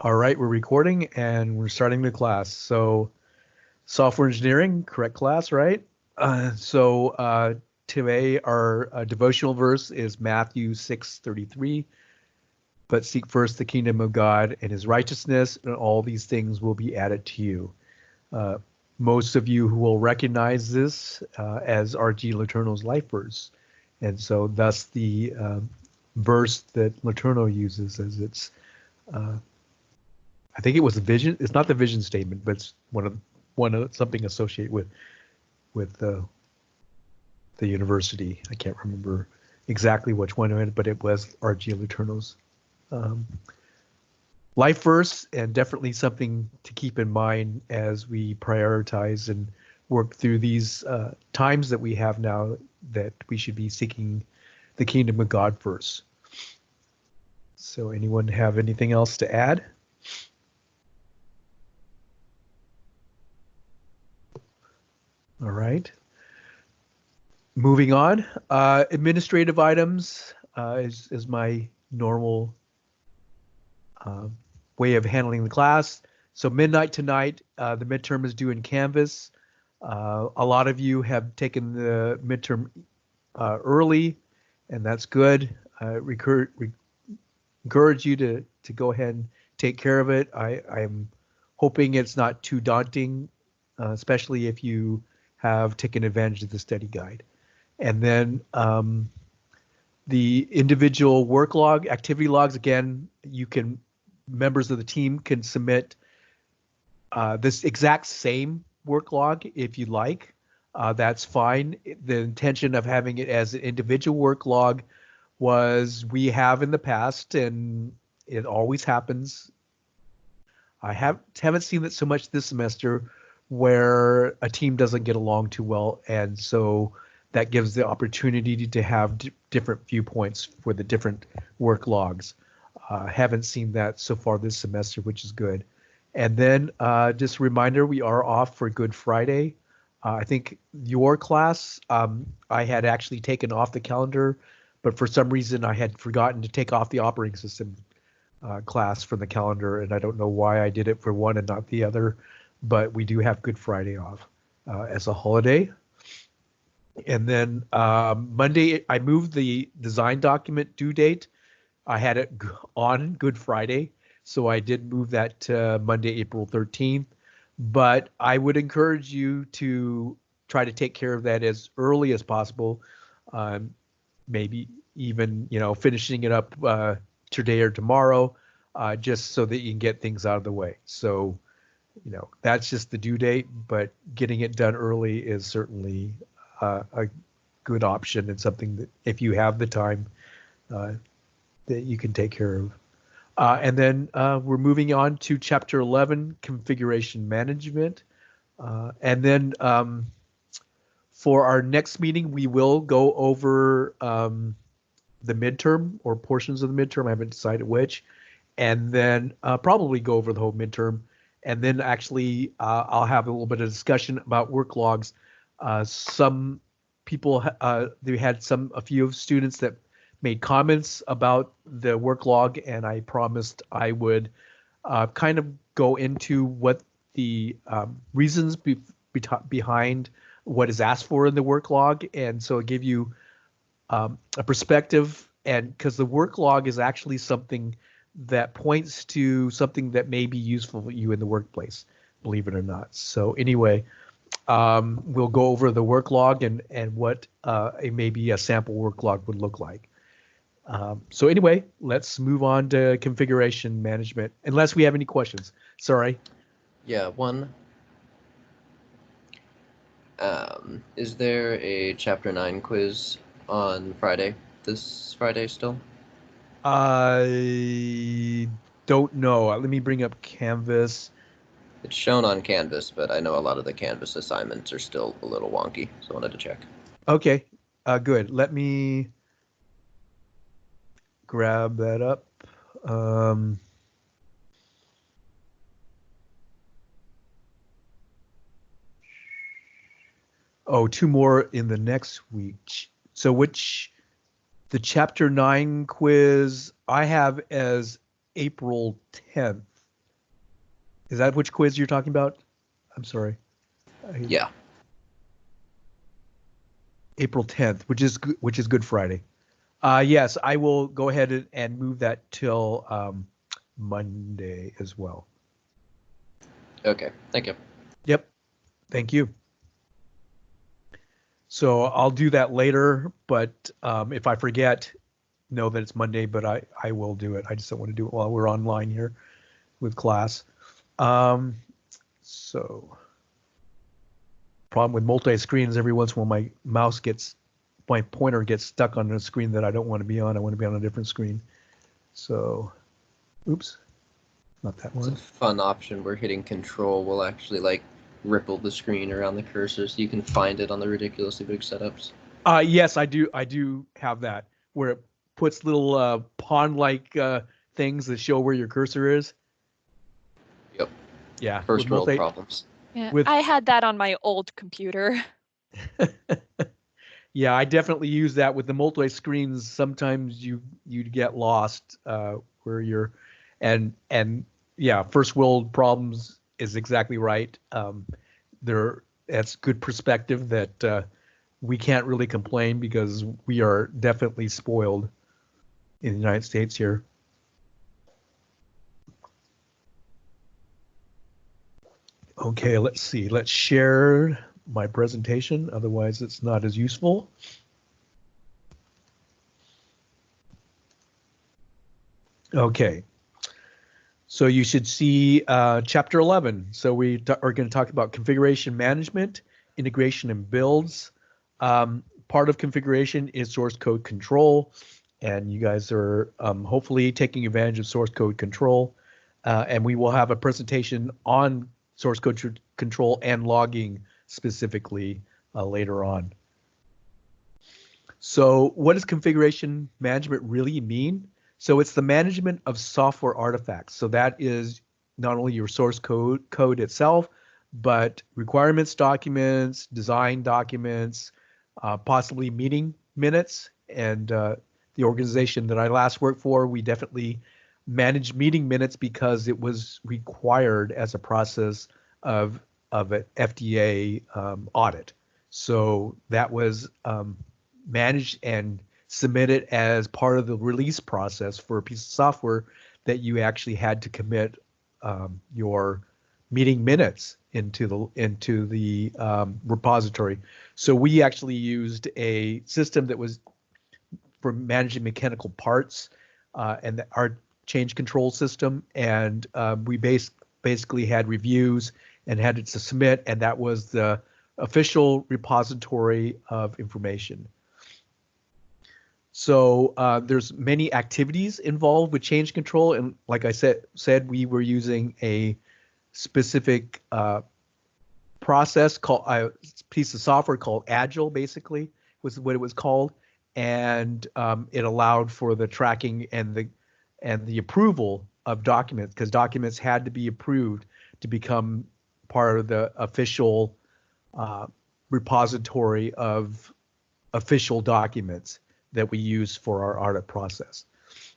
All right, we're recording and we're starting the class. So software engineering, correct class, right? Today our devotional verse is Matthew 6:33. But seek first the kingdom of God and his righteousness, and all these things will be added to you. Uh, Most of you who will recognize this as R.G. Letourneau's life verse. And so thus the verse that Letourneau uses as its I think it was a vision. It's not the vision statement, but it's one of something associated with the university. I can't remember exactly which one, but it was R.G. Letourneau's life verse, and definitely something to keep in mind as we prioritize and work through these times that we have now, that we should be seeking the kingdom of God first. So anyone have anything else to add? All right. Moving on. Administrative items is my normal way of handling the class. So midnight tonight, the midterm is due in Canvas. A lot of you have taken the midterm early, and that's good. Encourage you to go ahead and take care of it. I'm hoping it's not too daunting, especially if you have taken advantage of the study guide. And then the individual work log, activity logs, again, members of the team can submit this exact same work log if you like. That's fine. The intention of having it as an individual work log was, we have in the past, and it always happens. I haven't seen it so much this semester, where a team doesn't get along too well, and so that gives the opportunity to have different viewpoints for the different work logs. Haven't seen that so far this semester, which is good. And then just a reminder, we are off for Good Friday. I think your class, I had actually taken off the calendar, but for some reason I had forgotten to take off the operating system class from the calendar, and I don't know why I did it for one and not the other. But we do have Good Friday off as a holiday. And then Monday, I moved the design document due date. I had it on Good Friday, so I did move that to Monday, April 13th. But I would encourage you to try to take care of that as early as possible. Maybe even, finishing it up today or tomorrow, just so that you can get things out of the way. So, that's just the due date, but getting it done early is certainly a good option, and something that, if you have the time, that you can take care of. And then we're moving on to Chapter 11, Configuration Management. And then for our next meeting, we will go over the midterm, or portions of the midterm. I haven't decided which. And then probably go over the whole midterm. And then actually, I'll have a little bit of discussion about work logs. Some people, they had a few students that made comments about the work log, and I promised I would kind of go into what the reasons behind what is asked for in the work log, and so give you a perspective. And because the work log is actually something that points to something that may be useful for you in the workplace, believe it or not. So anyway, we'll go over the work log and what maybe a sample work log would look like. So anyway, let's move on to configuration management, unless we have any questions. Sorry. Yeah, one. Is there a Chapter 9 quiz on Friday? This Friday still? I don't know. Let me bring up Canvas. It's shown on Canvas, but I know a lot of the Canvas assignments are still a little wonky, so I wanted to check. Okay, good. Let me grab that up. Two more in the next week. So the Chapter 9 quiz I have as April 10th. Is that which quiz you're talking about? I'm sorry. Yeah. April 10th, which is Good Friday. Yes, I will go ahead and move that till Monday as well. Okay. Thank you. Yep. Thank you. So I'll do that later, but if I forget, know that it's Monday, but I will do it. I just don't want to do it while we're online here with class. So problem with multi-screens, every once in a while my pointer gets stuck on a screen that I don't want to be on. I want to be on a different screen. So, oops, not that It's one. a fun option where hitting Control will actually like ripple the screen around the cursor so you can find it on the ridiculously big setups. Yes, I do have that where it puts little pawn-like things that show where your cursor is. Yep. Yeah, First world problems. Yeah, with I had that on my old computer. Yeah, I definitely use that with the multi-screens. Sometimes you'd get lost where you're, and yeah, first world problems is exactly right. That's good perspective that we can't really complain because we are definitely spoiled in the United States here. Okay, let's see. Let's share my presentation. Otherwise, it's not as useful. Okay. So you should see Chapter 11. So we are going to talk about configuration management, integration and builds. Part of configuration is source code control, and you guys are hopefully taking advantage of source code control. And we will have a presentation on source code control and logging specifically later on. So what does configuration management really mean? So it's the management of software artifacts. So that is not only your source code itself, but requirements documents, design documents, possibly meeting minutes. And the organization that I last worked for, we definitely managed meeting minutes because it was required as a process of an FDA audit. So that was managed and submitted as part of the release process for a piece of software that you actually had to commit your meeting minutes into the repository. So we actually used a system that was for managing mechanical parts and our change control system, and we basically had reviews and had to submit, and that was the official repository of information. So there's many activities involved with change control, and like I said, we were using a specific process called a piece of software called Agile. Basically, was what it was called, and it allowed for the tracking and the approval of documents, because documents had to be approved to become part of the official repository of official documents that we use for our audit process.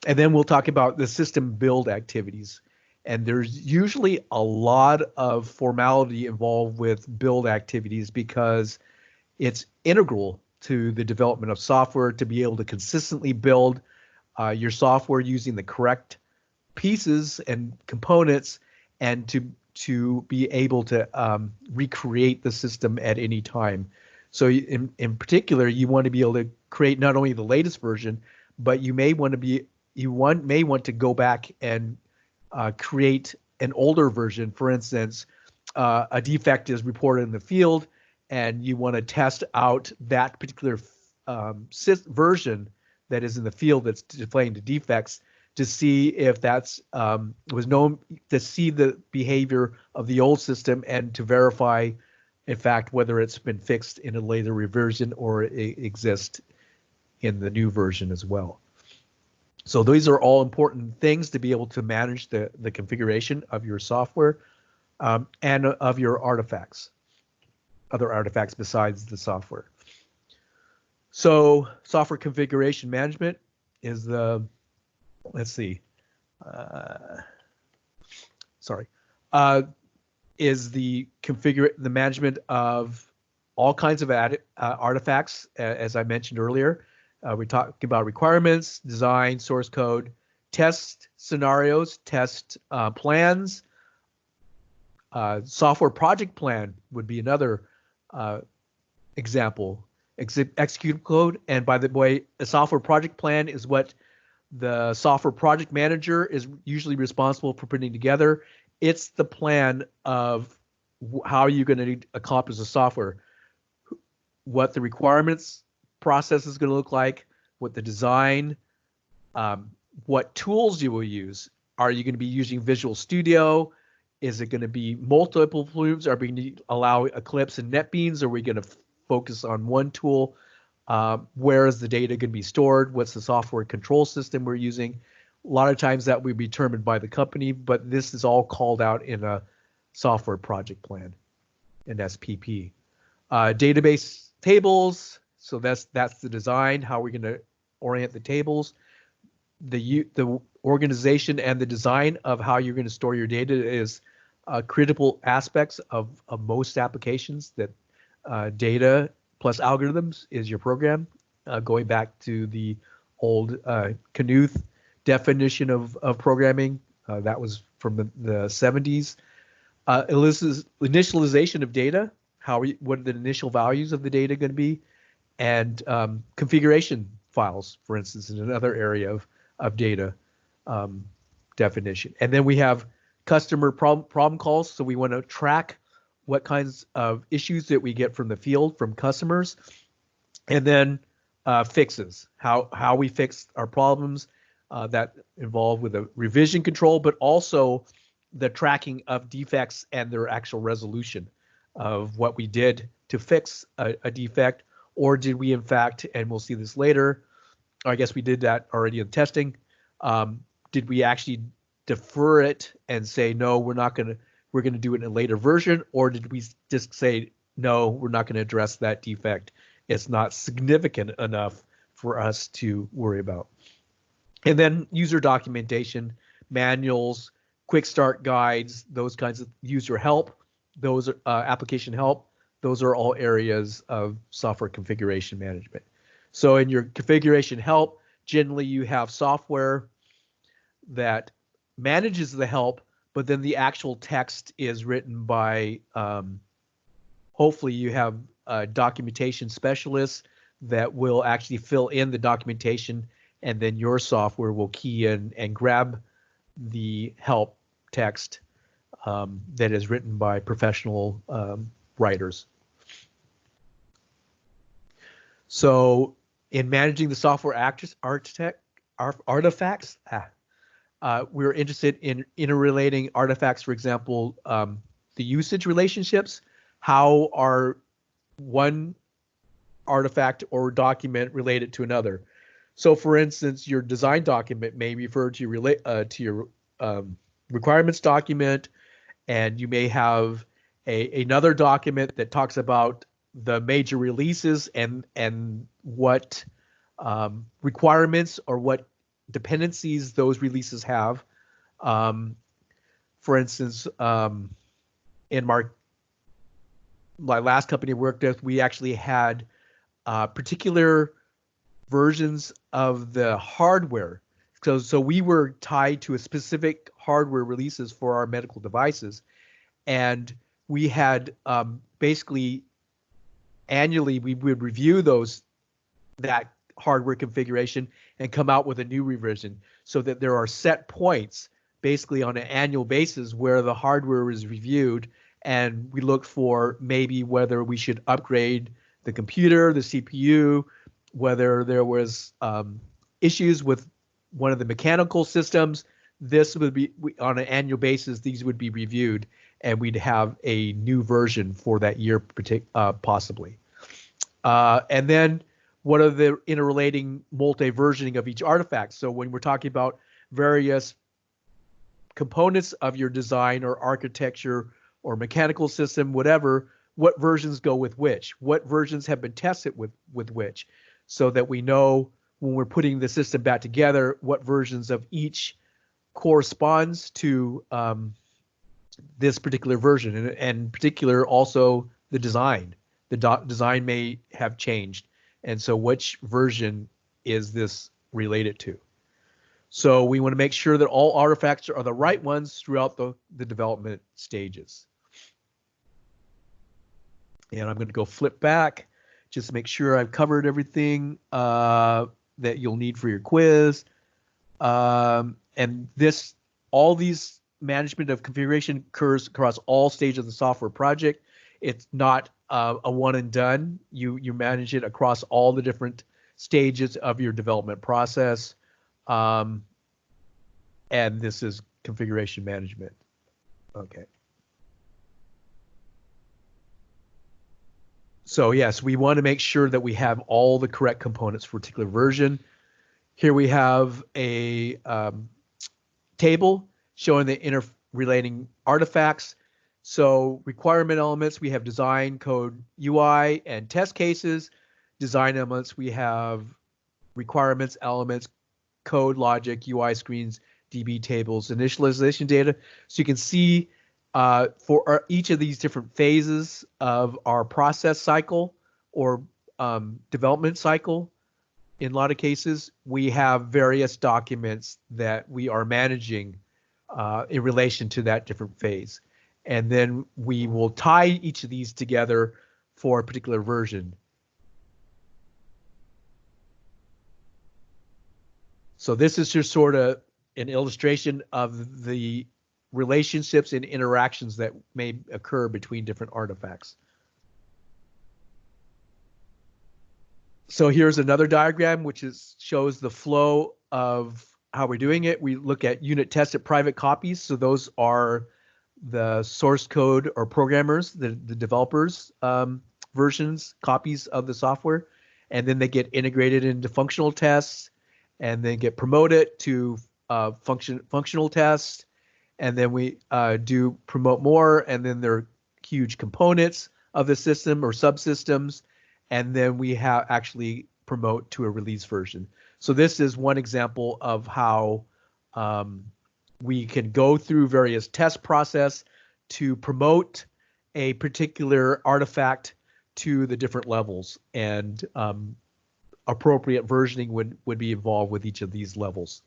And then we'll talk about the system build activities. And there's usually a lot of formality involved with build activities because it's integral to the development of software to be able to consistently build your software using the correct pieces and components, and to be able to recreate the system at any time. So in particular, you want to be able to create not only the latest version, but you may want to go back and create an older version. For instance, a defect is reported in the field, and you want to test out that particular version that is in the field that's displaying the defects to see if that's was known, to see the behavior of the old system and to verify, in fact, whether it's been fixed in a later reversion or it exists in the new version as well. So these are all important things to be able to manage the configuration of your software and of your artifacts, other artifacts besides the software. So software configuration management is the, let's see, sorry. is the management of all kinds of artifacts, as I mentioned earlier. We talked about requirements, design, source code, test scenarios, test plans. Software project plan would be another example. Execute code, and by the way, a software project plan is what the software project manager is usually responsible for putting together. It's the plan of how you're going to accomplish the software, what the requirements process is going to look like, what the design, what tools you will use. Are you going to be using Visual Studio? Is it going to be multiple plumes? Are we going to allow Eclipse and NetBeans? Are we going to focus on one tool? Where is the data going to be stored? What's the software control system we're using? A lot of times that will be determined by the company, but this is all called out in a software project plan, an SPP. Database tables, so that's the design, how we're going to orient the tables. The organization and the design of how you're going to store your data is critical aspects of most applications. That data plus algorithms is your program. Going back to the old Knuth definition of programming, that was from the 70s. Initialization of data, what are the initial values of the data going to be, and configuration files, for instance, is another area of data definition. And then we have customer problem calls. So we want to track what kinds of issues that we get from the field, from customers, and then fixes, how we fix our problems that involve with a revision control, but also the tracking of defects and their actual resolution of what we did to fix a defect, or did we in fact, and we'll see this later, I guess we did that already in testing, did we actually defer it and say, no, we're going to do it in a later version, or did we just say, no, we're not going to address that defect? It's not significant enough for us to worry about. And then user documentation, manuals, quick start guides, those kinds of user help, those are application help. Those are all areas of software configuration management. So in your configuration help, generally you have software that manages the help, but then the actual text is written by, hopefully you have documentation specialists that will actually fill in the documentation, and then your software will key in and grab the help text that is written by professional writers. So in managing the software artifacts, we're interested in interrelating artifacts, for example, the usage relationships. How are one artifact or document related to another? So for instance, your design document may refer to your requirements document, and you may have another document that talks about the major releases and what requirements or what dependencies those releases have. For instance, in my last company I worked with, we actually had particular versions of the hardware. So we were tied to a specific hardware releases for our medical devices, and we had basically annually we would review that hardware configuration and come out with a new revision, so that there are set points basically on an annual basis where the hardware is reviewed, and we look for maybe whether we should upgrade the computer, the CPU, whether there was issues with one of the mechanical systems. This would be on an annual basis, these would be reviewed, and we'd have a new version for that year possibly. And then what are the interrelating multi-versioning of each artifact? So when we're talking about various components of your design or architecture or mechanical system, whatever, what versions go with which? What versions have been tested with which? So that we know when we're putting the system back together, what versions of each corresponds to this particular version, and in particular also the design. The design may have changed, and so which version is this related to? So we want to make sure that all artifacts are the right ones throughout the development stages. And I'm going to go flip back, just make sure I've covered everything that you'll need for your quiz. And all these management of configuration occurs across all stages of the software project. It's not a one and done. You manage it across all the different stages of your development process. And this is configuration management. Okay. So yes, we want to make sure that we have all the correct components for a particular version. Here we have a table showing the interrelating artifacts. So requirement elements, we have design, code, UI, and test cases. Design elements, we have requirements, elements, code, logic, UI screens, DB tables, initialization data. So you can see for each of these different phases of our process cycle or development cycle, in a lot of cases, we have various documents that we are managing in relation to that different phase. And then we will tie each of these together for a particular version. So this is just sort of an illustration of the relationships and interactions that may occur between different artifacts. So here's another diagram which shows the flow of how we're doing it. We look at unit tested private copies. So those are the source code or programmers, the developers versions, copies of the software, and then they get integrated into functional tests, and then get promoted to functional tests, and then we do promote more, and then there are huge components of the system or subsystems, and then we have actually promote to a release version. So this is one example of how we can go through various test process to promote a particular artifact to the different levels, and appropriate versioning would be involved with each of these levels.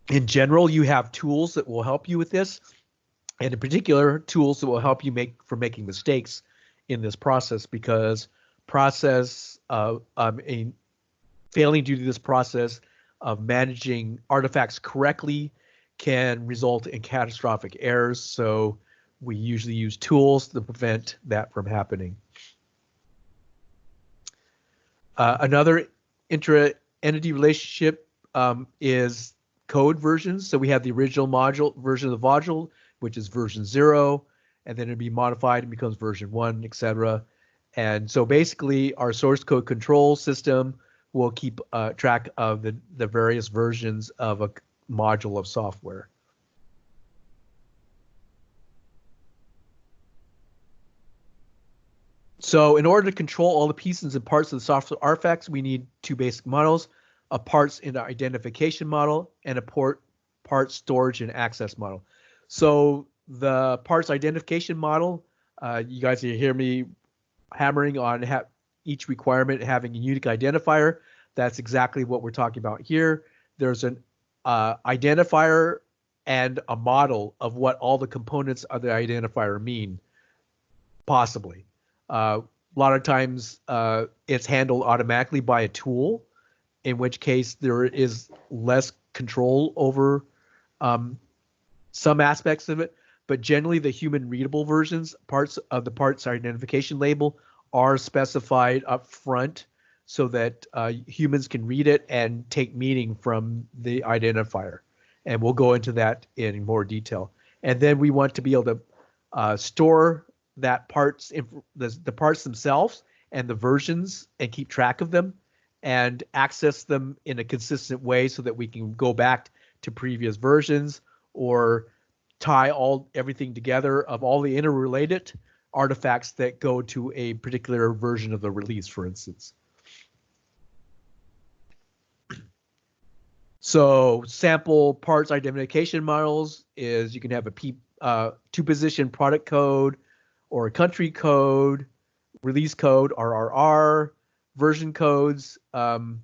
In general, you have tools that will help you with this, and in particular, tools that will help you making mistakes in this process, because failing to do this process of managing artifacts correctly can result in catastrophic errors. So we usually use tools to prevent that from happening. Another intra-entity relationship is code versions. So we have the original version of the module, which is version 0, and then it'll be modified and becomes version 1, etc. And so basically our source code control system will keep track of the various versions of a module of software. So in order to control all the pieces and parts of the software artifacts, we need two basic models: a parts and identification model and a parts storage and access model. So the parts identification model, you guys hear me hammering on each requirement having a unique identifier. That's exactly what we're talking about here. There's an identifier and a model of what all the components of the identifier mean, possibly. A lot of times it's handled automatically by a tool, in which case there is less control over some aspects of it. But generally the human readable versions, parts of the parts identification label, are specified up front so that humans can read it and take meaning from the identifier. And we'll go into that in more detail. And then we want to be able to store that the parts themselves and the versions and keep track of them and access them in a consistent way so that we can go back to previous versions or tie everything together of all the interrelated artifacts that go to a particular version of the release, for instance. So sample parts identification models is you can have a two-position product code or a country code, release code, RRR, version codes, and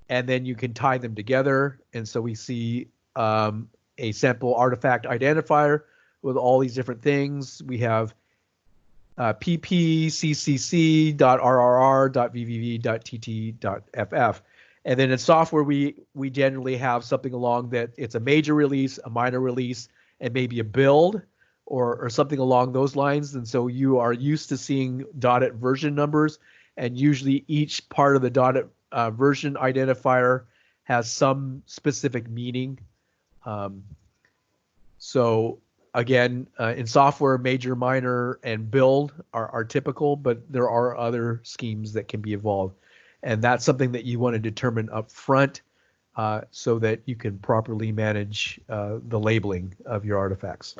then you can tie them together. And so we see a sample artifact identifier with all these different things. We have pp.ccc.rrr.vvv.tt.ff. And then in software, we generally have something along that it's a major release, a minor release, and maybe a build or something along those lines. And so you are used to seeing dotted version numbers, and usually each part of the dotted version identifier has some specific meaning. So again, in software, major, minor, and build are typical, but there are other schemes that can be evolved. And that's something that you want to determine up front so that you can properly manage the labeling of your artifacts.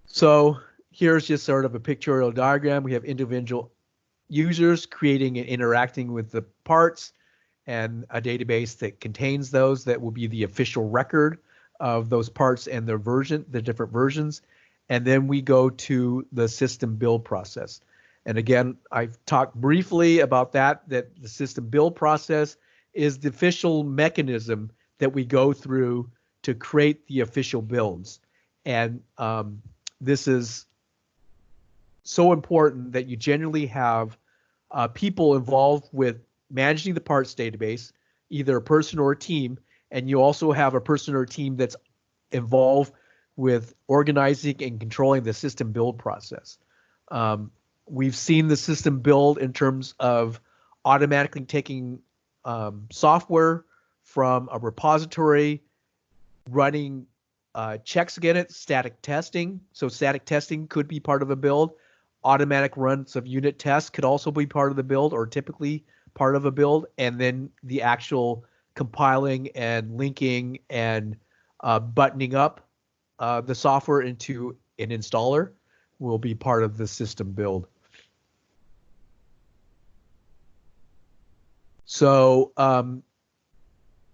So here's just sort of a pictorial diagram. We have individual users creating and interacting with the parts and a database that contains those that will be the official record of those parts and their version, the different versions. And then we go to the system build process. And again, I've talked briefly about that the system build process is the official mechanism that we go through to create the official builds. And this is so important that you generally have people involved with managing the parts database, either a person or a team, and you also have a person or a team that's involved with organizing and controlling the system build process. We've seen the system build in terms of automatically taking software from a repository, running checks against it, static testing. So static testing could be part of a build. Automatic runs of unit tests could also be part of the build, or typically part of a build. And then the actual compiling and linking and buttoning up the software into an installer will be part of the system build. So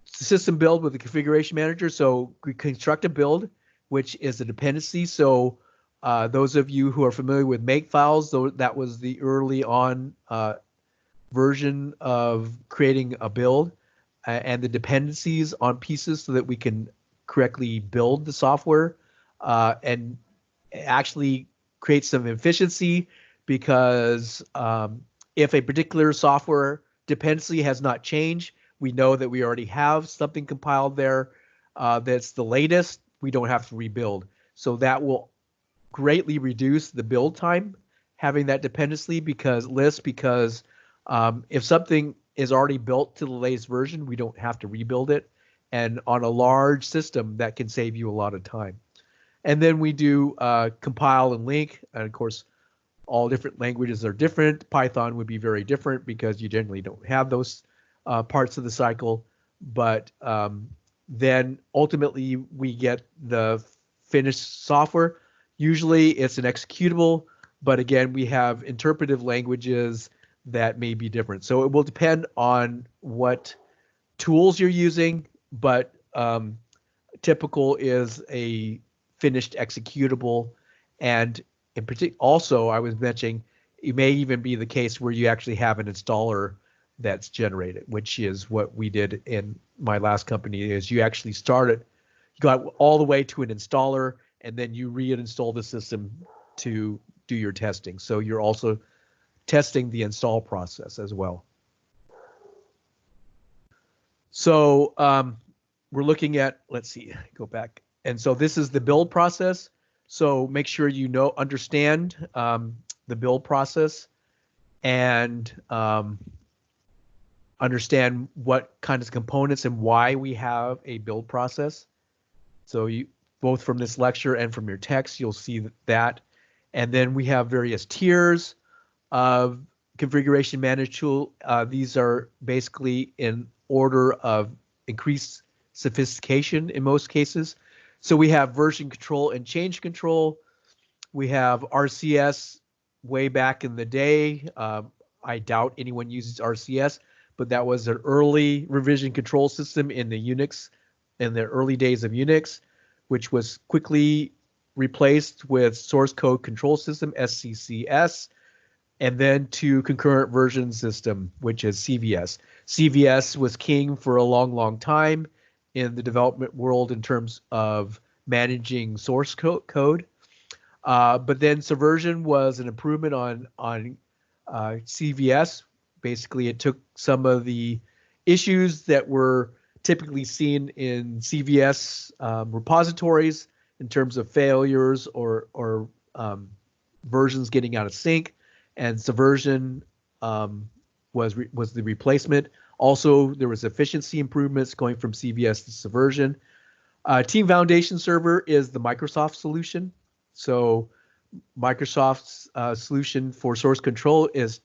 system build with the configuration manager. So we construct a build, which is a dependency. So those of you who are familiar with makefiles, that was the early on version of creating a build and the dependencies on pieces so that we can correctly build the software and actually create some efficiency, because if a particular software dependency has not changed, we know that we already have something compiled there that's the latest. We don't have to rebuild. So that will greatly reduce the build time having that dependency list, because if something is already built to the latest version, we don't have to rebuild it. And on a large system, that can save you a lot of time. And then we do compile and link. And of course, all different languages are different. Python would be very different because you generally don't have those parts of the cycle. But then ultimately we get the finished software. Usually it's an executable, but again, we have interpretive languages that may be different. So it will depend on what tools you're using, but typical is a finished executable. And in particular, also I was mentioning, it may even be the case where you actually have an installer that's generated, which is what we did in my last company. Is you actually started, you got all the way to an installer, and then you reinstall the system to do your testing. So you're also testing the install process as well. So we're looking at, let's see, go back. And so this is the build process. So make sure you understand the build process and understand what kind of components and why we have a build process. So you, both from this lecture and from your text, you'll see that. And then we have various tiers of configuration managed tool. These are basically in order of increased sophistication in most cases. So we have version control and change control. We have RCS way back in the day. I doubt anyone uses RCS, but that was an early revision control system in the Unix, in the early days of Unix, which was quickly replaced with source code control system, SCCS, and then to concurrent version system, which is CVS. CVS was king for a long, long time in the development world in terms of managing source code. But then Subversion was an improvement on CVS. Basically, it took some of the issues that were typically seen in CVS repositories in terms of failures or versions getting out of sync, and Subversion was the replacement. Also, there was efficiency improvements going from CVS to Subversion. Team Foundation Server is the Microsoft solution. So Microsoft's solution for source control is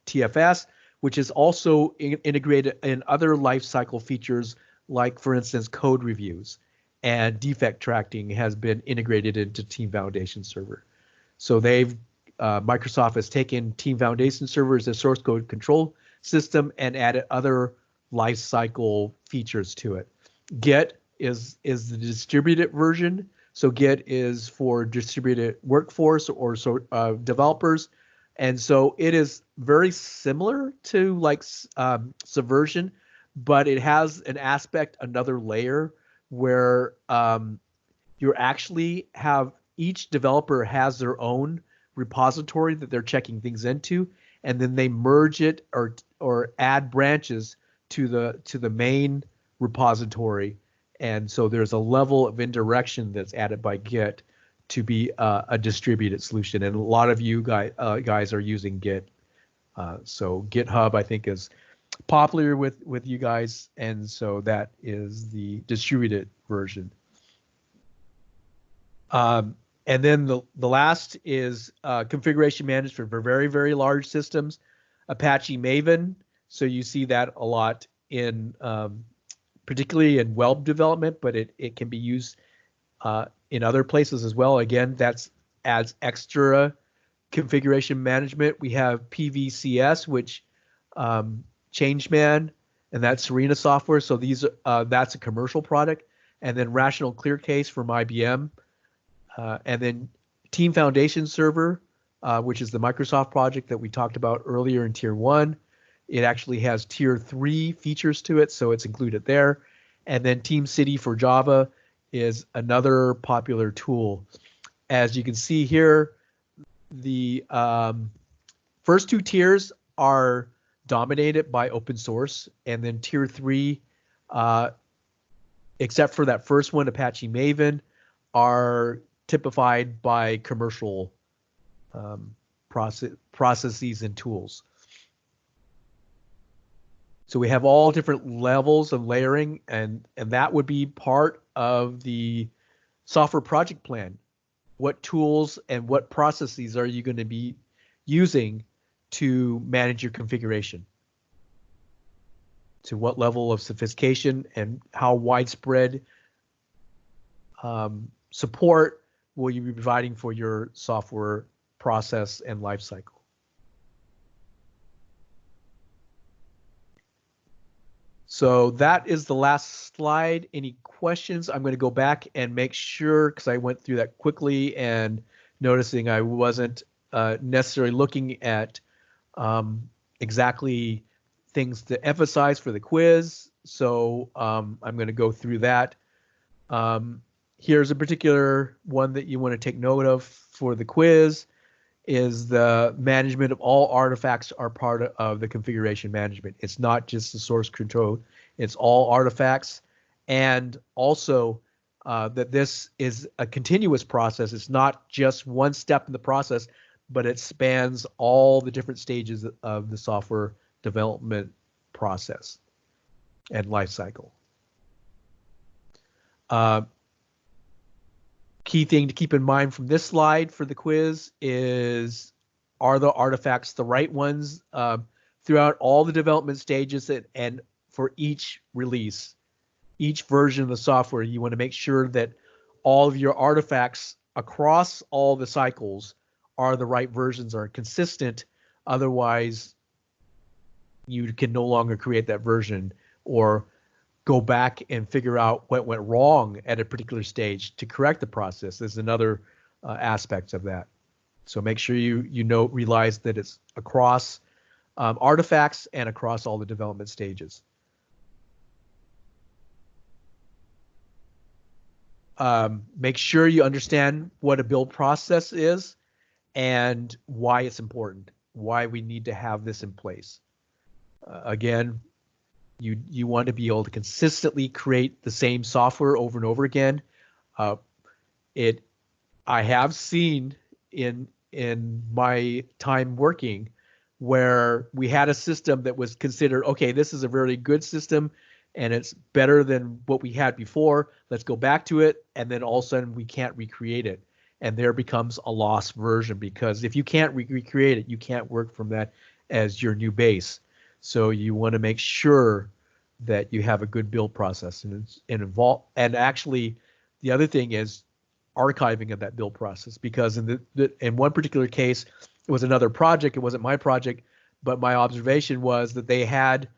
TFS, which is also integrated in other lifecycle features, like, for instance, code reviews, and defect tracking has been integrated into Team Foundation Server. So Microsoft has taken Team Foundation Server as a source code control system and added other lifecycle features to it. Git is the distributed version. So Git is for distributed workforce or developers. And so it is very similar to like Subversion, but it has an aspect, another layer where you actually have each developer has their own repository that they're checking things into, and then they merge it or add branches to the main repository. And so there's a level of indirection that's added by Git to be a distributed solution. And a lot of you guys are using Git. So GitHub, I think, is popular with you guys. And so that is the distributed version. And then the last is configuration management for very, very large systems, Apache Maven. So you see that a lot in particularly in web development, but it can be used in other places as well. Again, that's adds extra configuration management. We have PVCS, which Changeman, and that's Serena software. So that's a commercial product. And then Rational Clear Case from IBM. And then Team Foundation Server, which is the Microsoft project that we talked about earlier in Tier 1. It actually has Tier 3 features to it, so it's included there. And then Team City for Java is another popular tool. As you can see here, the first two tiers are dominated by open source, and then Tier 3, except for that first one, Apache Maven, are typified by commercial processes and tools. So we have all different levels of layering, and that would be part of the software project plan. What tools and what processes are you going to be using to manage your configuration? To what level of sophistication and how widespread support will you be providing for your software process and lifecycle? So that is the last slide. Any questions? I'm going to go back and make sure, because I went through that quickly and noticing I wasn't necessarily looking at exactly things to emphasize for the quiz. So I'm going to go through that. Here's a particular one that you want to take note of for the quiz is the management of all artifacts are part of the configuration management. It's not just the source control, it's all artifacts. And also that this is a continuous process. It's not just one step in the process, but it spans all the different stages of the software development process and life cycle. Key thing to keep in mind from this slide for the quiz is, are the artifacts the right ones throughout all the development stages and for each release, each version of the software? You want to make sure that all of your artifacts across all the cycles are the right versions, are consistent. Otherwise, you can no longer create that version or go back and figure out what went wrong at a particular stage to correct the process. There's another aspect of that. So make sure you realize that it's across artifacts and across all the development stages. Make sure you understand what a build process is and why it's important, why we need to have this in place. Again, you want to be able to consistently create the same software over and over again. I have seen in my time working where we had a system that was considered, okay, this is a very good system and it's better than what we had before. Let's go back to it. And then all of a sudden we can't recreate it. And there becomes a lost version, because if you can't recreate it, you can't work from that as your new base. So you want to make sure that you have a good build process and actually the other thing is archiving of that build process, because in one particular case, it was another project. It wasn't my project, but my observation was that they had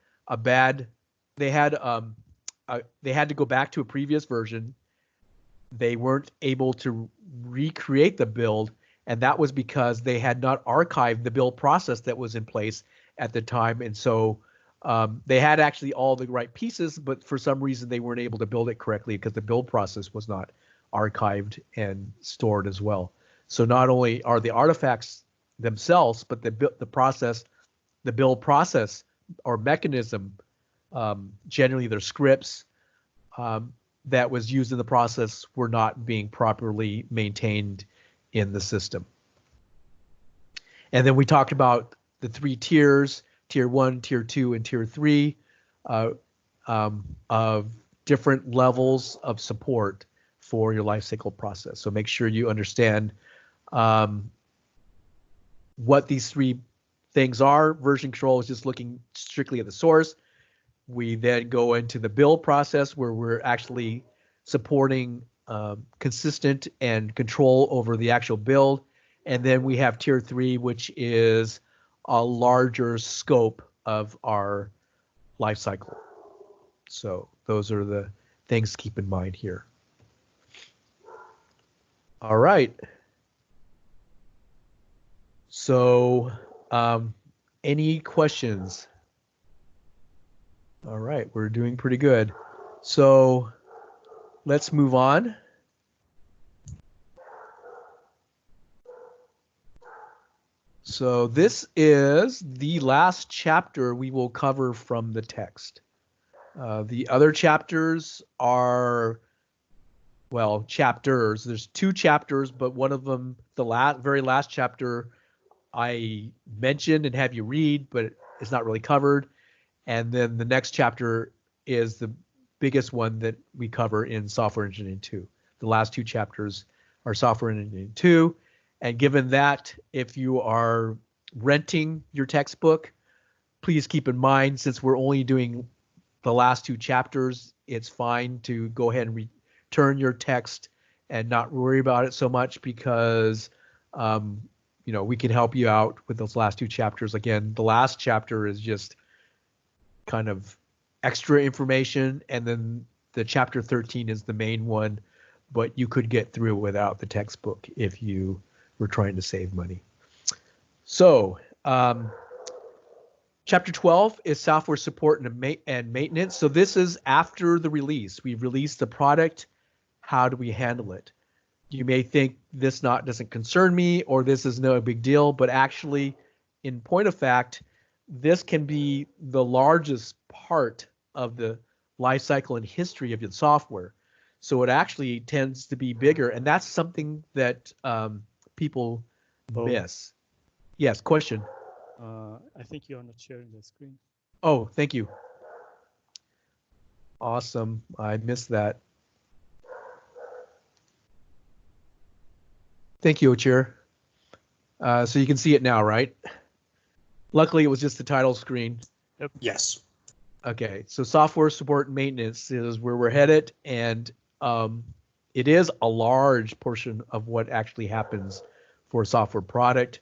they had to go back to a previous version. They weren't able to recreate the build, and that was because they had not archived the build process that was in place at the time. And so they had actually all the right pieces, but for some reason they weren't able to build it correctly because the build process was not archived and stored as well. So not only are the artifacts themselves, but the build process or mechanism, generally their scripts that was used in the process were not being properly maintained in the system. And then we talked about the 3 tiers, tier 1, tier 2, and tier 3 of different levels of support for your lifecycle process. So make sure you understand what these 3 things are. Version control is just looking strictly at the source. We then go into the build process where we're actually supporting consistent and control over the actual build. And then we have tier 3, which is a larger scope of our life cycle. So those are the things to keep in mind here. All right. So any questions? All right, we're doing pretty good. So let's move on. So this is the last chapter we will cover from the text. The other chapters are, well, chapters. There's 2 chapters, but one of them, the very last chapter, I mentioned and have you read, but it's not really covered. And then the next chapter is the biggest one that we cover in Software Engineering 2. The last 2 chapters are Software Engineering 2. And given that, if you are renting your textbook, please keep in mind, since we're only doing the last 2 chapters, it's fine to go ahead and return your text and not worry about it so much, because we can help you out with those last 2 chapters. Again, the last chapter is just kind of extra information, and then the chapter 13 is the main one, but you could get through without the textbook if you were trying to save money. So chapter 12 is software support and maintenance. So this is after the release. We've released the product. How do we handle it? You may think this doesn't concern me, or this is no big deal, but actually, in point of fact, this can be the largest part of the life cycle and history of your software. So it actually tends to be bigger, and that's something that people miss. Yes, question. I think you're not sharing the screen. Oh, thank you. Awesome. I missed that. Thank you, Ochir. So you can see it now, right? Luckily, it was just the title screen. Yep. Yes. Okay, so software support and maintenance is where we're headed, and it is a large portion of what actually happens for a software product.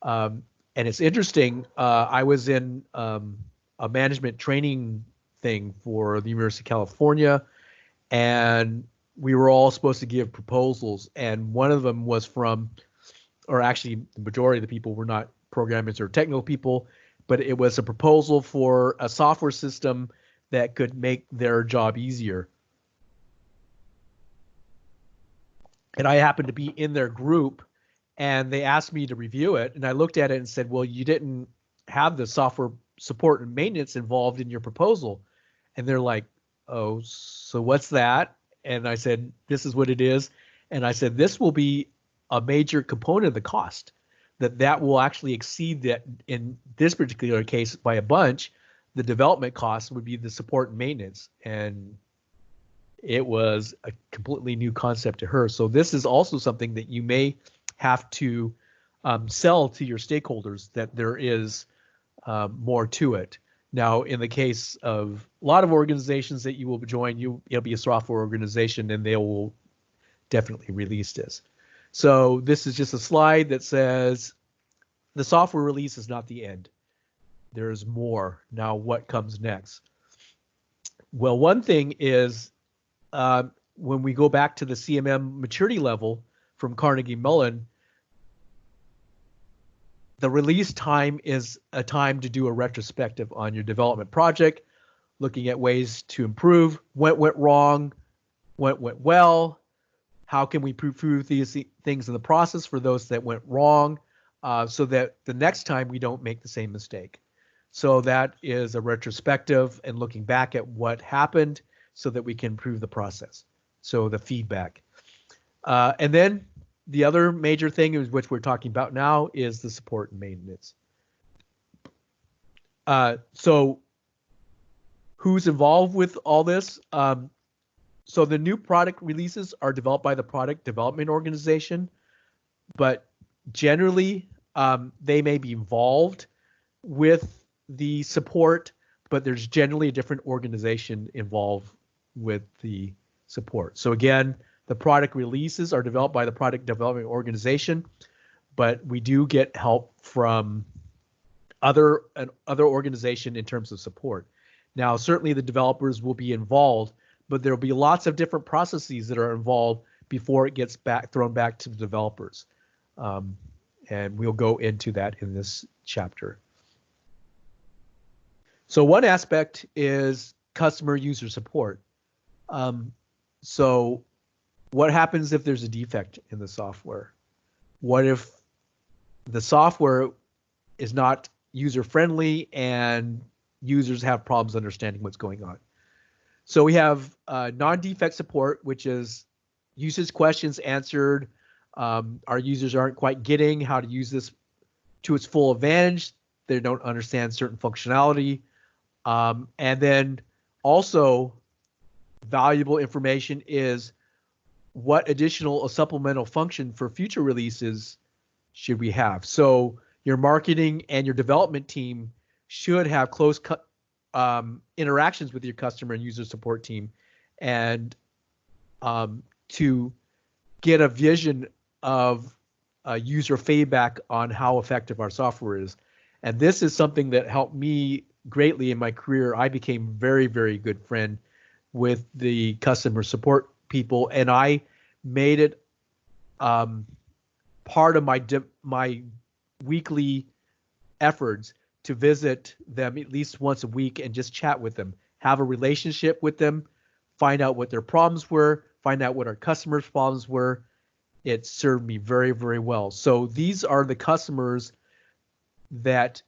And it's interesting. I was in a management training thing for the University of California, and we were all supposed to give proposals, and one of them was from, or actually the majority of the people were not programmers or technical people, but it was a proposal for a software system that could make their job easier. And I happened to be in their group, and they asked me to review it, and I looked at it and said, well, you didn't have the software support and maintenance involved in your proposal. And they're like, oh, so what's that? And I said, this is what it is. And I said, this will be a major component of the cost, that will actually exceed that in this particular case by a bunch. The development cost would be the support and maintenance. And it was a completely new concept to her. So this is also something that you may have to sell to your stakeholders, that there is more to it. Now, in the case of a lot of organizations that you will join, it'll be a software organization, and they will definitely release this. So this is just a slide that says the software release is not the end. There's more. Now, what comes next? Well, one thing is when we go back to the CMM maturity level from Carnegie Mellon, the release time is a time to do a retrospective on your development project, looking at ways to improve, what went wrong, what went well, how can we improve these things in the process for those that went wrong, so that the next time we don't make the same mistake. So that is a retrospective and looking back at what happened so that we can improve the process. So the feedback. And then the other major thing, which we're talking about now, is the support and maintenance. So who's involved with all this? So the new product releases are developed by the product development organization, but generally they may be involved with the support, but there's generally a different organization involved with the support. So again, the product releases are developed by the product development organization, but we do get help from other organization in terms of support. Now, certainly the developers will be involved, but there will be lots of different processes that are involved before it gets thrown back to the developers. And we'll go into that in this chapter. So one aspect is customer user support. So what happens if there's a defect in the software? What if the software is not user-friendly and users have problems understanding what's going on? So we have non-defect support, which is usage questions answered. Our users aren't quite getting how to use this to its full advantage. They don't understand certain functionality. And then also valuable information is what additional or supplemental function for future releases should we have? So your marketing and your development team should have close interactions with your customer and user support team, and to get a vision of user feedback on how effective our software is. And this is something that helped me greatly in my career. I became very, very good friend with the customer support people, and I made it part of my weekly efforts to visit them at least once a week and just chat with them, have a relationship with them, find out what their problems were, find out what our customers' problems were. It served me very, very well. So these are the customers that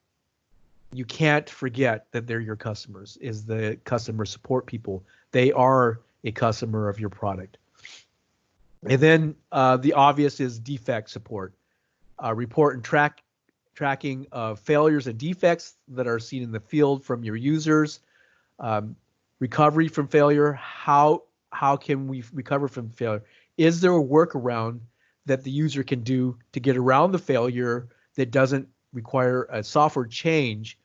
you can't forget that they're your customers, is the customer support people. They are a customer of your product. And then the obvious is defect support. Report and tracking of failures and defects that are seen in the field from your users. Recovery from failure. How can we recover from failure? Is there a workaround that the user can do to get around the failure that doesn't require a software change?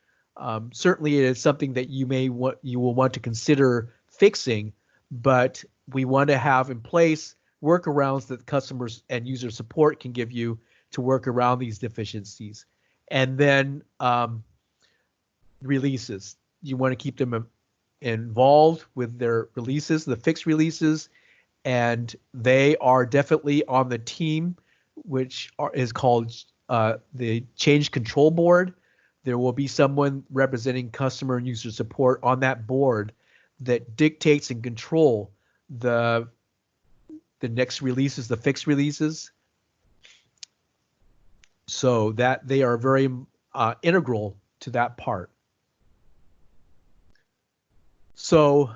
Certainly it is something that you will want to consider fixing, but we want to have in place workarounds that customers and user support can give you to work around these deficiencies. And then releases. you want to keep them involved with their releases, the fixed releases, and they are definitely on the team, which is called the Change Control Board. There will be someone representing customer and user support on that board that dictates and control the next releases, the fixed releases, so that they are very integral to that part. So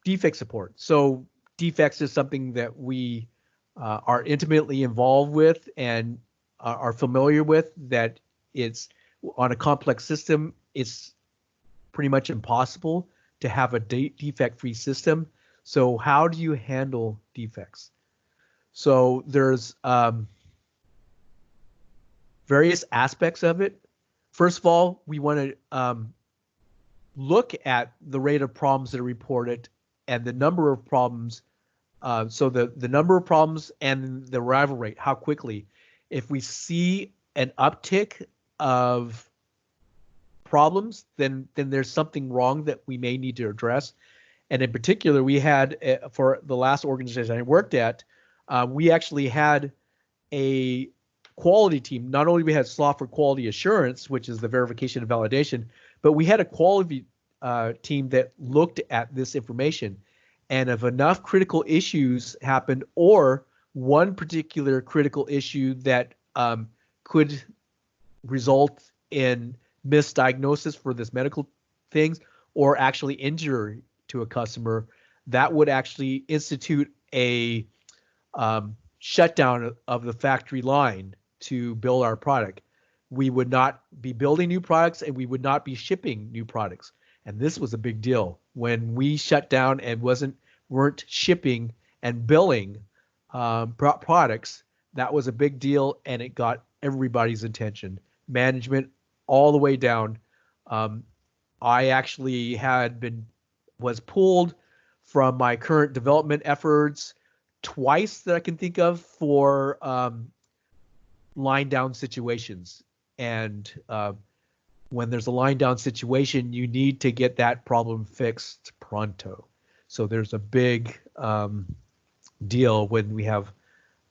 defect support. So defects is something that we are intimately involved with and are familiar with, that it's on a complex system, it's pretty much impossible to have a defect-free system. So how do you handle defects? So there's various aspects of it. First of all, we want to look at the rate of problems that are reported and the number of problems. So the number of problems and the arrival rate, how quickly. If we see an uptick of problems, then there's something wrong that we may need to address. And in particular, we had, for the last organization I worked at, we actually had a quality team. Not only we had software quality assurance, which is the verification and validation, but we had a quality team that looked at this information. And if enough critical issues happened, or one particular critical issue that could result in misdiagnosis for this medical things, or actually injury to a customer, that would actually institute a shutdown of the factory line to build our product. We would not be building new products, and we would not be shipping new products. And this was a big deal. When we shut down and weren't shipping and billing products, that was a big deal, and it got everybody's attention, management all the way down. I actually was pulled from my current development efforts twice that I can think of for line down situations. And when there's a line down situation, you need to get that problem fixed pronto. So there's a big deal when we have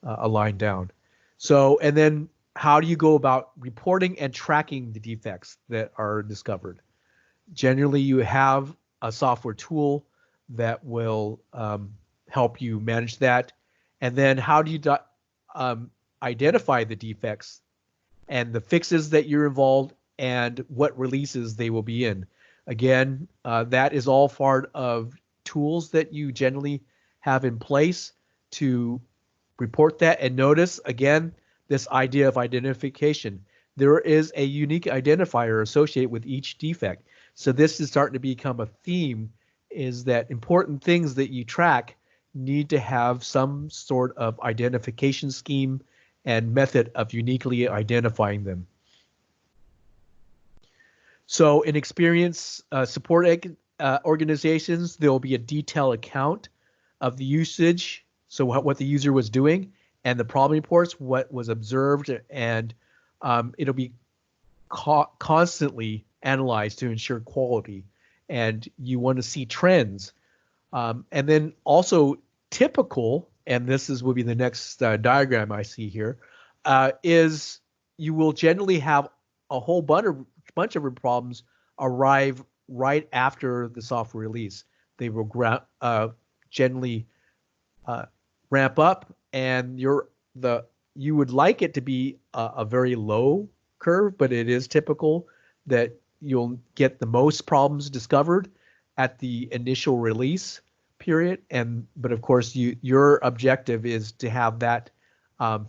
a line down. So, and then how do you go about reporting and tracking the defects that are discovered? Generally, you have a software tool that will help you manage that. And then how do you identify the defects and the fixes that you're involved and what releases they will be in? Again, that is all part of tools that you generally have in place to report that. And notice, again, this idea of identification. There is a unique identifier associated with each defect. So this is starting to become a theme, is that important things that you track need to have some sort of identification scheme and method of uniquely identifying them. So in experience support organizations, there will be a detailed account of the usage, so what the user was doing, and the problem reports, what was observed, and it'll be constantly analyzed to ensure quality. And you want to see trends. And then also typical, and will be the next diagram I see here, is you will generally have a whole bunch of problems arrive right after the software release. They will generally ramp up, and you would like it to be a very low curve, but it is typical that you'll get the most problems discovered at the initial release period. But of course, your objective is to have that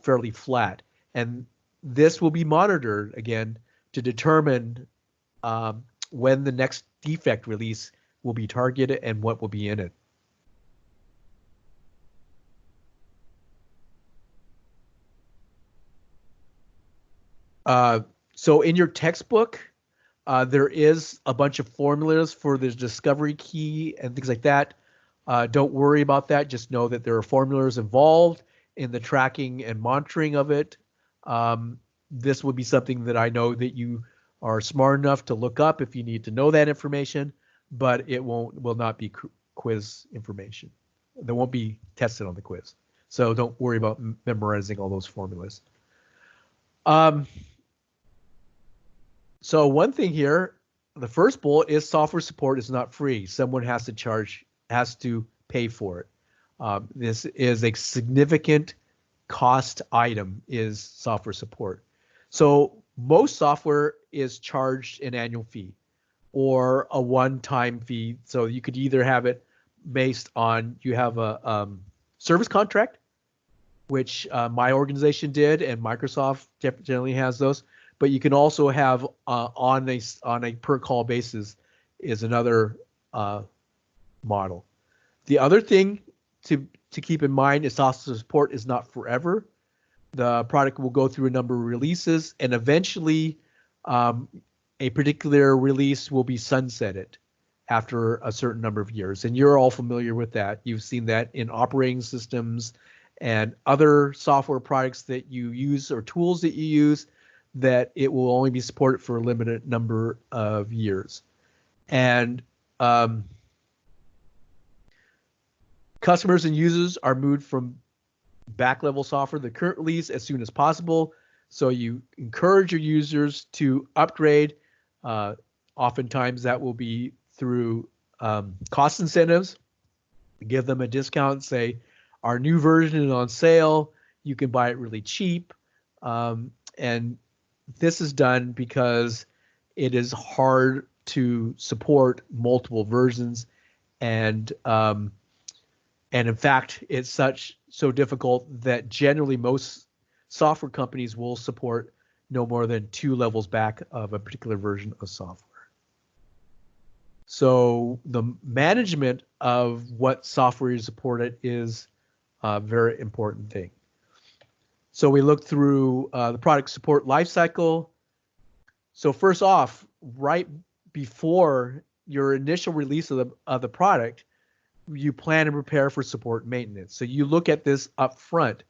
fairly flat, and this will be monitored again to determine when the next defect release will be targeted and what will be in it. So in your textbook, there is a bunch of formulas for the discovery key and things like that. Don't worry about that. Just know that there are formulas involved in the tracking and monitoring of it. This would be something that I know that you are smart enough to look up if you need to know that information, but it will not be quiz information. They won't be tested on the quiz. So don't worry about memorizing all those formulas. So one thing here, the first bullet is software support is not free. Someone has to pay for it. This is a significant cost item, is software support. So most software is charged an annual fee or a one-time fee. So you could either have it based on, you have a service contract, which my organization did, and Microsoft generally has those. But you can also have on a per call basis is another model. The other thing to keep in mind is software support is not forever. The product will go through a number of releases, and eventually a particular release will be sunsetted after a certain number of years. And you're all familiar with that. You've seen that in operating systems and other software products that you use or tools that you use, that it will only be supported for a limited number of years. And customers and users are moved from back level software to the current release as soon as possible. So you encourage your users to upgrade. Oftentimes that will be through cost incentives. Give them a discount, say, our new version is on sale, you can buy it really cheap. And this is done because it is hard to support multiple versions, and in fact, it's so difficult that generally most software companies will support no more than 2 levels back of a particular version of software. So the management of what software is supported is a very important thing. So we look through the product support lifecycle. So first off, right before your initial release of the product, you plan and prepare for support and maintenance. So you look at this up front.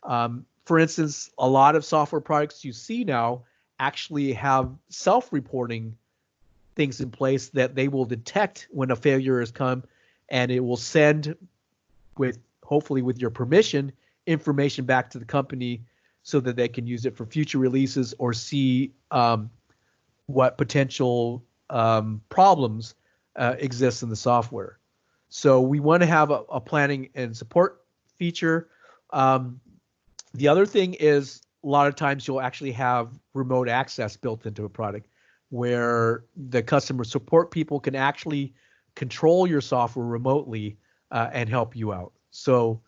For instance, a lot of software products you see now actually have self-reporting things in place that they will detect when a failure has come, and it will send, hopefully with your permission, information back to the company so that they can use it for future releases or see what potential problems exist in the software. So we want to have a planning and support feature. The other thing is, a lot of times you'll actually have remote access built into a product where the customer support people can actually control your software remotely and help you out. So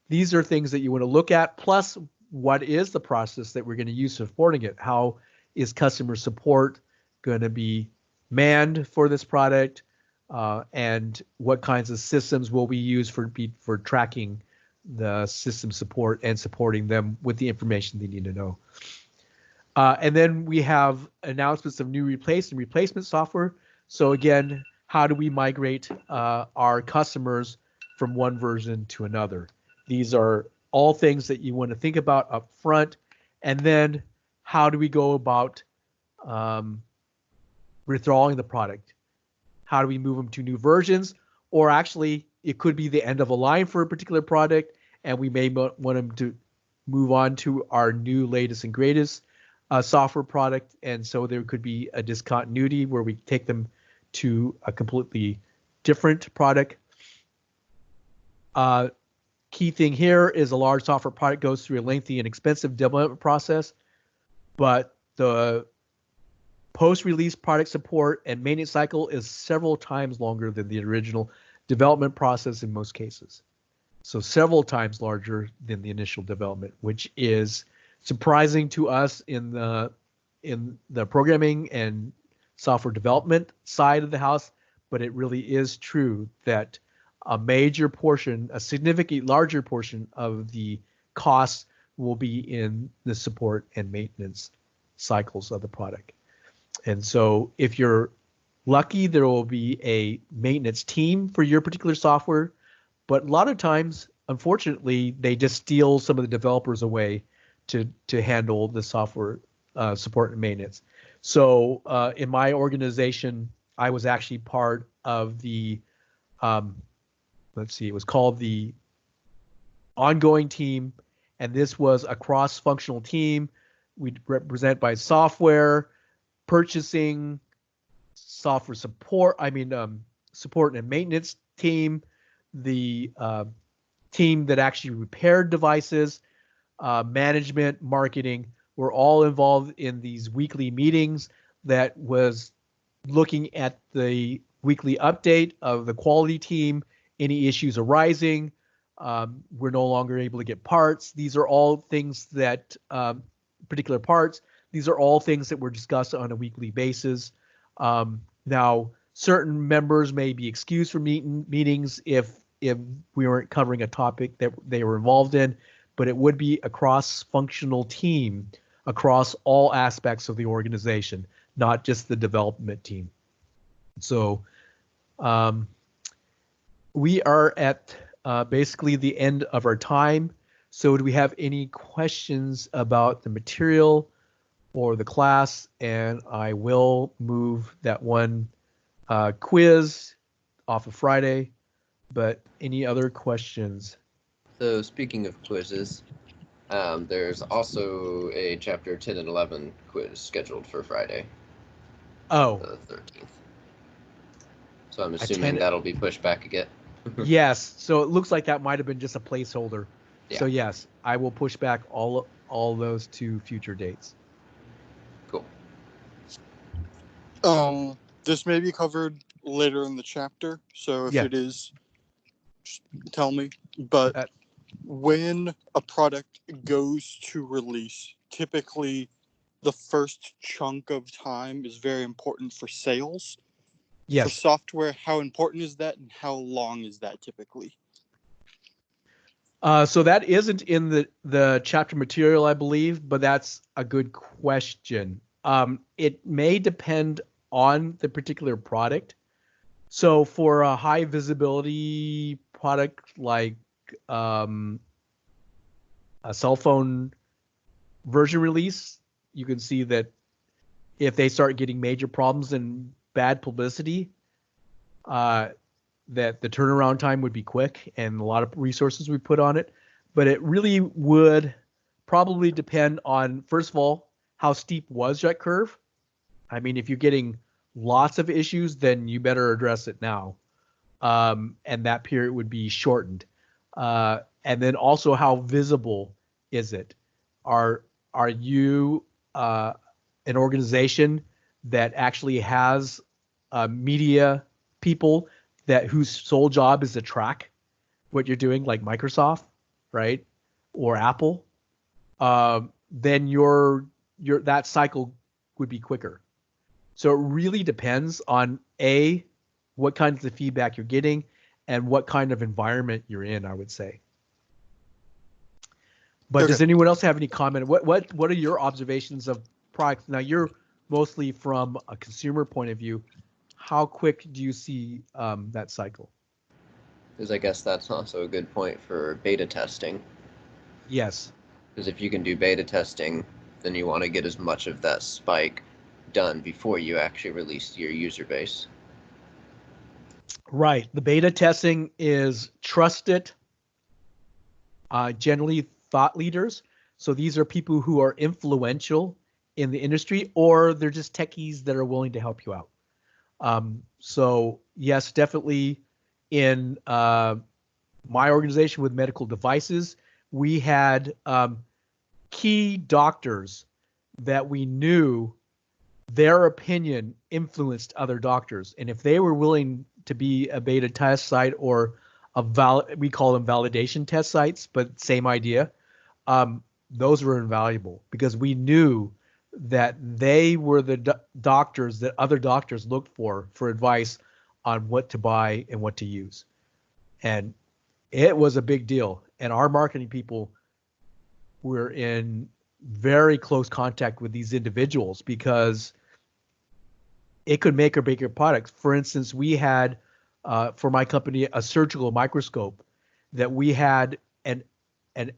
these are things that you want to look at, plus what is the process that we're going to use supporting it? How is customer support going to be manned for this product? And what kinds of systems will we use for tracking the system support and supporting them with the information they need to know? And then we have announcements of new replacement software. So again, how do we migrate our customers from one version to another? These are all things that you want to think about up front. And then how do we go about withdrawing the product? How do we move them to new versions? Or actually, it could be the end of a line for a particular product, and we may want them to move on to our new latest and greatest software product. And so there could be a discontinuity where we take them to a completely different product. Key thing here is a large software product goes through a lengthy and expensive development process, but the post-release product support and maintenance cycle is several times longer than the original development process in most cases. So several times larger than the initial development, which is surprising to us in the programming and software development side of the house, but it really is true that a major portion, a significantly larger portion of the costs will be in the support and maintenance cycles of the product. And so if you're lucky, there will be a maintenance team for your particular software, but a lot of times, unfortunately, they just steal some of the developers away to handle the software support and maintenance. So in my organization, I was actually part of the, let's see, it was called the ongoing team, and this was a cross-functional team. We represent by software, purchasing, software support. Support and maintenance team, the team that actually repaired devices, management, marketing. Were all involved in these weekly meetings that was looking at the weekly update of the quality team, any issues arising. We're no longer able to get parts. These are all things that, particular parts, these are all things that were discussed on a weekly basis. Now, certain members may be excused from meetings if we weren't covering a topic that they were involved in, but it would be a cross-functional team across all aspects of the organization, not just the development team. So we are at basically the end of our time. So do we have any questions about the material or the class? And I will move that one quiz off of Friday, but any other questions? So speaking of quizzes, there's also a chapter 10 and 11 quiz scheduled for Friday, Oh, the 13th. So I'm 10 assuming that'll be pushed back again. yes. So it looks like that might have been just a placeholder. Yeah. So yes, I will push back all those to future dates. Cool. This may be covered later in the chapter, so if Yeah. it is, just tell me. But when a product goes to release, typically the first chunk of time is very important for sales. For Yes. software, how important is that, and how long is that typically? So that isn't in the chapter material, I believe, but that's a good question. It may depend on the particular product. So for a high visibility product like a cell phone version release, you can see that if they start getting major problems and bad publicity, that the turnaround time would be quick and a lot of resources we put on it. But it really would probably depend on, first of all, how steep was that curve? I mean, if you're getting lots of issues, then you better address it now. And that period would be shortened. And then also, how visible is it? Are you an organization that actually has media people whose sole job is to track what you're doing, like Microsoft, right, or Apple? Then that cycle would be quicker. So it really depends on what kinds of feedback you're getting and what kind of environment you're in, I would say. But does anyone else have any comment? What are your observations of products? Now, you're mostly from a consumer point of view. How quick do you see that cycle? Because I guess that's also a good point for beta testing. Yes. Because if you can do beta testing, then you want to get as much of that spike done before you actually release to your user base. Right. The beta testing is trusted, generally thought leaders. So these are people who are influential in the industry, or they're just techies that are willing to help you out. So yes, definitely in my organization with medical devices, we had key doctors that we knew their opinion influenced other doctors. And if they were willing to be a beta test site or we call them validation test sites, but same idea, those were invaluable because we knew that they were the doctors that other doctors looked for advice on what to buy and what to use. And it was a big deal. And our marketing people were in very close contact with these individuals because it could make or break your product. For instance, we had, for my company, a surgical microscope that we had an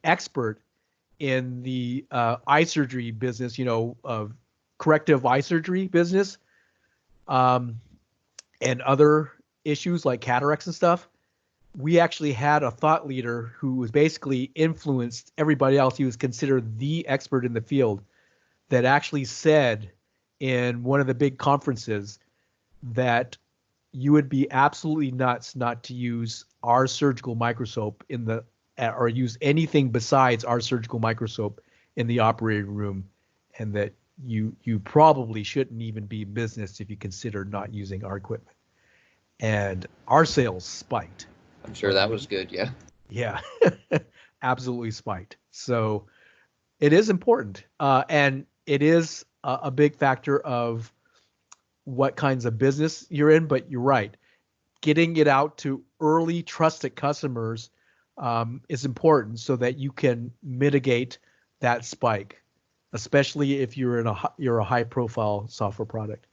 expert in the eye surgery business, of corrective eye surgery business, and other issues like cataracts and stuff, we actually had a thought leader who was basically influenced everybody else. He was considered the expert in the field that actually said in one of the big conferences that you would be absolutely nuts not to use our surgical microscope in the, or use anything besides our surgical microscope in the operating room, and that you probably shouldn't even be in business if you consider not using our equipment. And our sales spiked. I'm sure that was good. Yeah. Yeah, absolutely spiked. So it is important. And it is a big factor of what kinds of business you're in, but you're right. Getting it out to early trusted customers is important so that you can mitigate that spike, especially if you're in you're a high profile software product.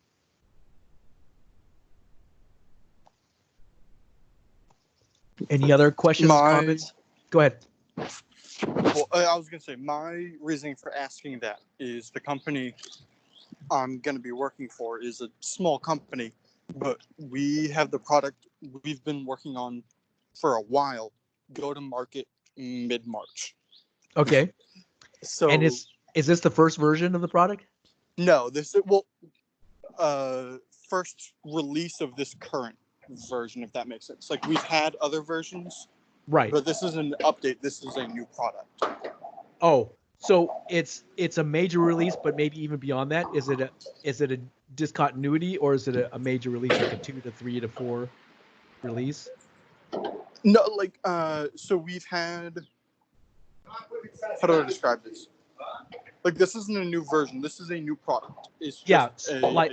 Any other questions, comments? Go ahead. Well, I was going to say, my reasoning for asking that is the company I'm going to be working for is a small company, but we have the product we've been working on for a while go to market mid-March. Okay. So, and is this the first version of the product? No, this is, first release of this current version, if that makes sense. Like, we've had other versions, Right. but this is an update. This is a new product. Oh, so it's a major release, but maybe even beyond that. Is it a discontinuity, or is it a major release, like a 2 to 3 to 4 release? No, like, so we've had, how do I describe this? Like, this isn't a new version. This is a new product. It's just like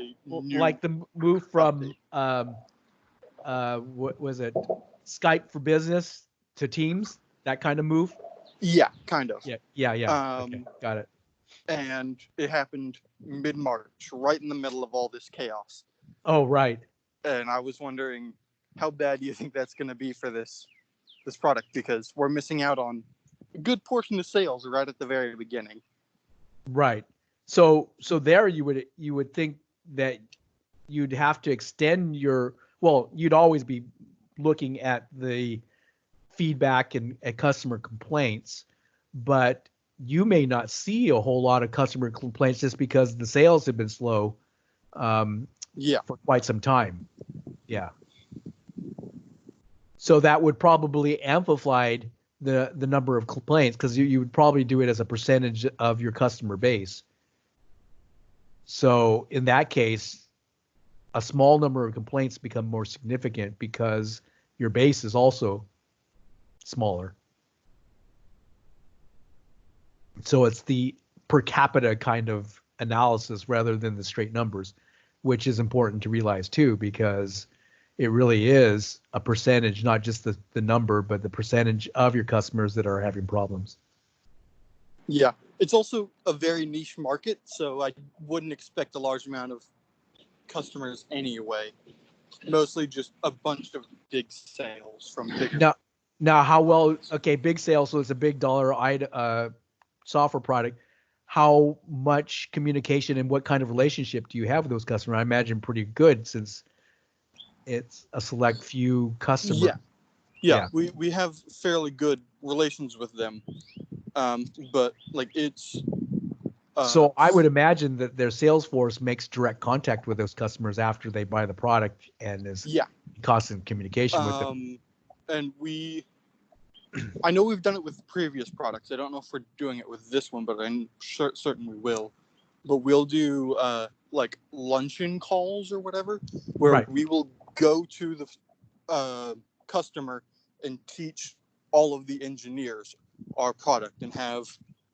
the move from update. What was it, Skype for Business to Teams, that kind of move. Yeah, kind of. Yeah. Okay, got it. And it happened mid-March, right in the middle of all this chaos. Oh, right. And I was wondering, how bad do you think that's going to be for this product? Because we're missing out on a good portion of sales right at the very beginning. Right. So there you would think that you'd have to extend you'd always be looking at the feedback and customer complaints, but you may not see a whole lot of customer complaints just because the sales have been slow for quite some time. Yeah. So that would probably amplify the number of complaints, because you would probably do it as a percentage of your customer base. So in that case, a small number of complaints become more significant because your base is also smaller. So it's the per capita kind of analysis rather than the straight numbers, which is important to realize too, because it really is a percentage, not just the number, but the percentage of your customers that are having problems. Yeah. It's also a very niche market, so I wouldn't expect a large amount of customers anyway. Mostly just a bunch of big sales from bigger. Now how well, okay, big sales, so it's a big dollar software product. How much communication and what kind of relationship do you have with those customers? I imagine pretty good, since it's a select few customers. Yeah. We have fairly good relations with them. But like it's so I would imagine that their sales force makes direct contact with those customers after they buy the product and is constant communication with them. And I know we've done it with previous products. I don't know if we're doing it with this one, but I'm certain we will. But we'll do like luncheon calls or whatever, where we will go to the customer and teach all of the engineers our product and have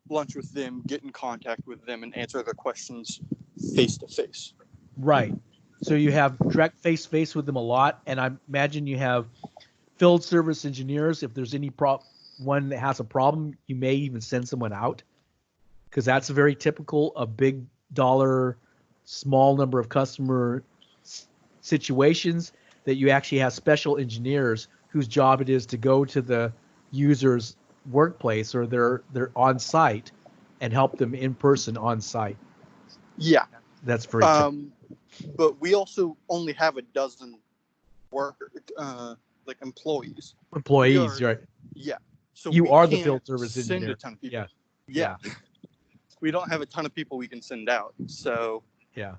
lunch with them, get in contact with them, and answer their questions face to face. Right. So you have direct face to face with them a lot, and I imagine you have field service engineers. If there's any one that has a problem, you may even send someone out, because that's very typical of big dollar, small number of customer situations, that you actually have special engineers whose job it is to go to the user's workplace or they're on site and help them in person on site. Yeah. That's very typical. But we also only have a dozen worker, like employees. Employees, we are- right? Yeah. So You we are the can't field service send engineer. a ton of people. Yeah. Yeah. We don't have a ton of people we can send out. So Yeah.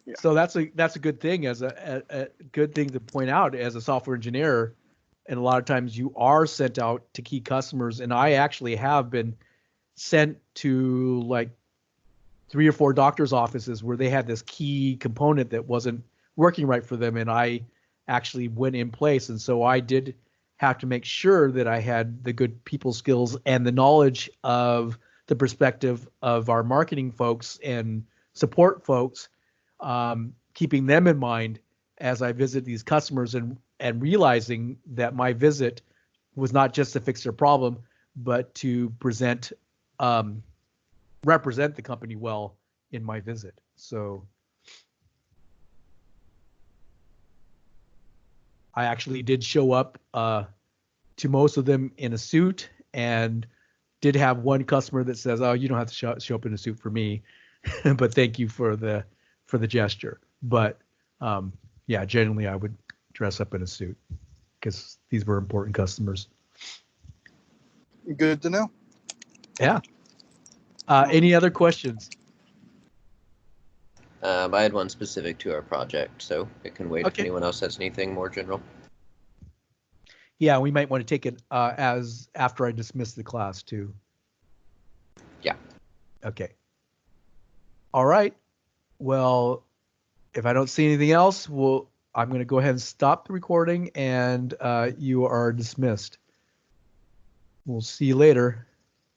Yeah. So that's a good thing, as a good thing to point out as a software engineer. And a lot of times you are sent out to key customers, and I actually have been sent to like 3 or 4 doctors' offices where they had this key component that wasn't working right for them, and I actually went in place. And so I did have to make sure that I had the good people skills and the knowledge of the perspective of our marketing folks and support folks, keeping them in mind as I visit these customers, and realizing that my visit was not just to fix their problem, but to represent the company well in my visit. So I actually did show up to most of them in a suit, and did have one customer that says, "Oh, you don't have to show up in a suit for me," but thank you for the gesture. But yeah, generally I would dress up in a suit because these were important customers. good to know. Yeah. Any other questions? I had one specific to our project, so it can wait if Okay. anyone else has anything more general. Yeah, we might want to take it as after I dismiss the class too. Yeah. Okay. All right. Well, if I don't see anything else, I'm going to go ahead and stop the recording, and you are dismissed. We'll see you later.